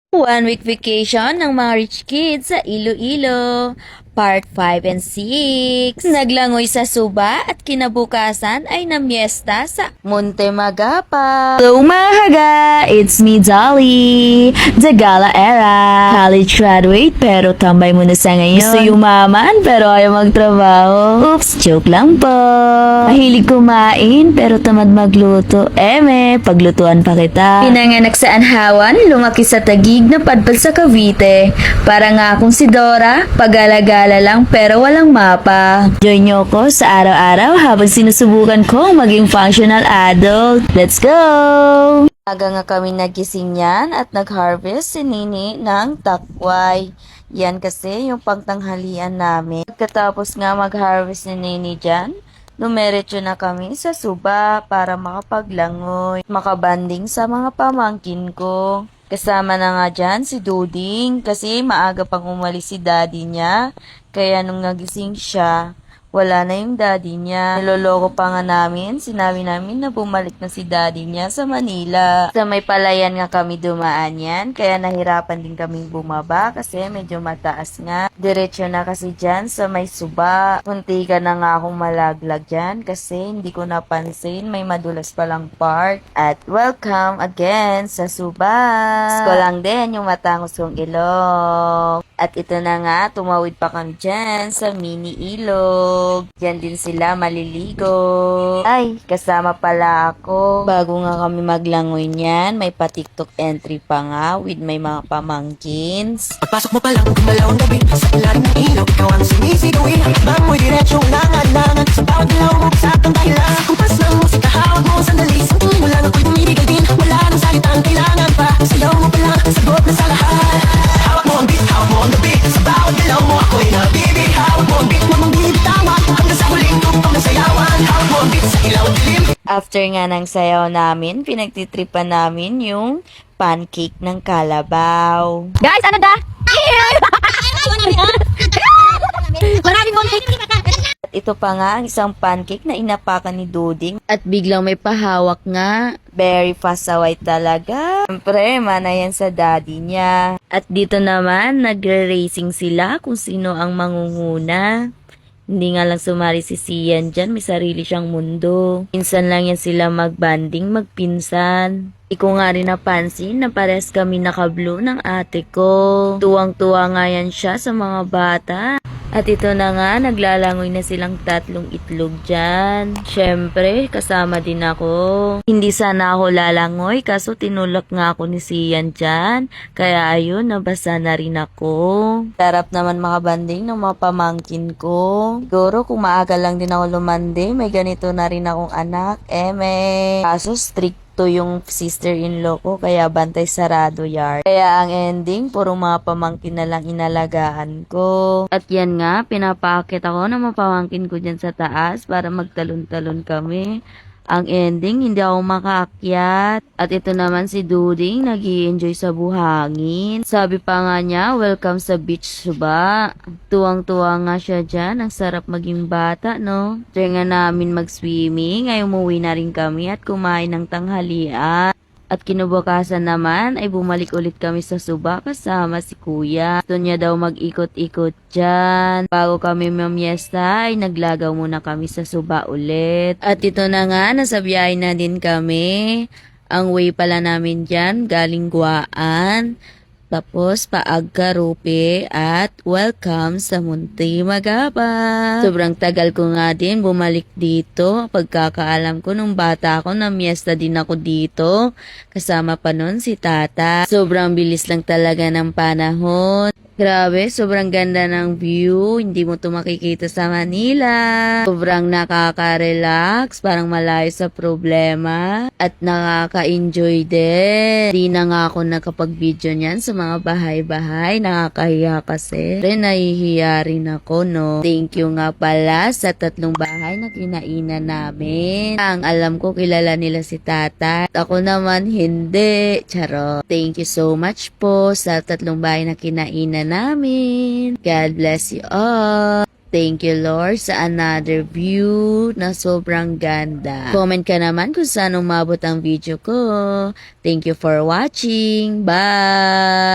One week vacation ng mga rich kids sa Iloilo, Part 5 and 6. Naglangoy sa Suba at kinabukasan ay namiesta sa Monte Magapa. Hello mga haga! It's me Dolly, the gala era. College graduate pero tambay muna sa ngayon. Gusto yumaman pero ayaw magtrabaho. Oops, joke lang po. Mahilig kumain pero tamad magluto. Paglutuan pa kita. Pinanganak sa Anhawan, lumaki sa Taguig na padpad sa Cavite. Para nga akong si Dora, pag-alagala lang pero walang mapa. Join nyo ko sa araw-araw habang sinusubukan ko maging functional adult. Let's go! Aga nga kami nagising yan at nag-harvest si Nini ng takway. Yan kasi yung pangtanghalian namin. Pagkatapos nga mag-harvest ni Nini dyan, dumiretso na kami sa Suba para makapaglangoy, makabanding sa mga pamangkin ko. Kasama na nga dyan si Duding kasi maaga pang umalis si daddy niya. Kaya nung nagising siya, wala na yung daddy niya. Niloloko pa nga namin, sinabi namin na bumalik na si daddy niya sa Manila. Sa may palayan nga kami dumaan yan, kaya nahirapan din kaming bumaba kasi medyo mataas nga. Diretso na kasi dyan sa may Suba. Munti ka na nga akong malaglag dyan kasi hindi ko napansin may madulas palang part. At welcome again sa Suba. Ko lang din yung matangos kong ilong. At ito na nga, tumawid pa kami dyan sa mini ilog. Diyan din sila maliligo. Ay, kasama pala ako. Bago nga kami maglangoy niyan, may pa-TikTok entry pa nga with may mga pamangkins. Pagpasok mo pa lang, gumalaw ang gabi sa ilalim ng ilaw. Ikaw ang sumisigawin. Habang mo'y diretsyong langan-langan. Sa bawat galaw mo, sa ang dahilan. Kumpas ng musika, hawag mo sandali. Sa tuwing mo lang ako'y bumibigay din. Wala nang salita ang kailangan pa. Sayaw mo pa lang, sagot na sa lahat. Hawak mo ang beat, hawak mo ang beat. Sa bawat galaw mo, ako'y nabibig. Hawak mo ang beat, huwag mong binibitawan. Hanggang sa huling tugtog ng sayawan. Hawak mo ang beat sa ilaw dilim. After nga ng sayaw namin, pinagtitripan namin yung pancake ng kalabaw. Guys, ano da? Maraming konflict. At ito pa nga ang isang pancake na inapakan ni Duding at biglang may pahawak nga. Very fast away talaga. Siyempre, mana yan sa daddy niya. At dito naman, nagre-racing sila kung sino ang mangunguna. Hindi nga lang sumari si Sian dyan, may sarili siyang mundo. Minsan lang yan sila magbanding, magpinsan. Iko nga rin napansin na pares kami naka-blue ng ate ko. Tuwang-tuwa nga yan siya sa mga bata. At ito na nga, naglalangoy na silang tatlong itlog dyan. Siyempre, kasama din ako. Hindi sana ako lalangoy, kaso tinulak nga ako ni Sian dyan. Kaya ayun, nabasa na rin ako. Sarap naman makabanding ng mga pamangkin ko. Siguro kung maaga lang din ako lumandi, may ganito na rin akong anak. Kaso strict to yung sister-in-law ko, kaya bantay sarado yard. Kaya ang ending, puro mga pamangkin na lang inalagaan ko. At yan nga, pinapakit ako ng mga pamangkin ko dyan sa taas para magtalon-talon kami. Ang ending, hindi ako makaakyat. At ito naman si Duding, nag-i-enjoy sa buhangin. Sabi pa nga niya, welcome sa beach Suba. Tuwang-tuwa nga siya dyan. Ang sarap maging bata, no? Try nga namin mag-swimming. Ay umuwi na rin kami at kumain ng tanghalian. At kinabukasan naman ay bumalik ulit kami sa Suba kasama si Kuya. Gusto niya daw mag-ikot-ikot dyan. Bago kami mamiesta ay naglagaw muna kami sa Suba ulit. At ito na nga, nasa biyahe na din kami. Ang way pala namin dyan, galing Guaan. Tapos, Paagka Rupe at welcome sa Monte Magapa. Sobrang tagal ko nga din bumalik dito. Pagkakaalam ko nung bata ako, namiesta din ako dito. Kasama pa nun si Tata. Sobrang bilis lang talaga ng panahon. Grabe, sobrang ganda ng view. Hindi mo to makikita sa Manila. Sobrang nakaka-relax, parang malayo sa problema. At nakaka-enjoy din. Di na nga ako nakapag-video niyan sa mga bahay-bahay. Nakakahiya kasi. Pero nahihiya rin ako, no? Thank you nga pala sa 3 bahay na kinainan namin. Ang alam ko, kilala nila si Tata. At ako naman, hindi. Charot. Thank you so much po sa 3 bahay na kinainan namin. God bless you all. Thank you, Lord, sa another view na sobrang ganda. Comment ka naman kung saan umabot ang video ko. Thank you for watching. Bye!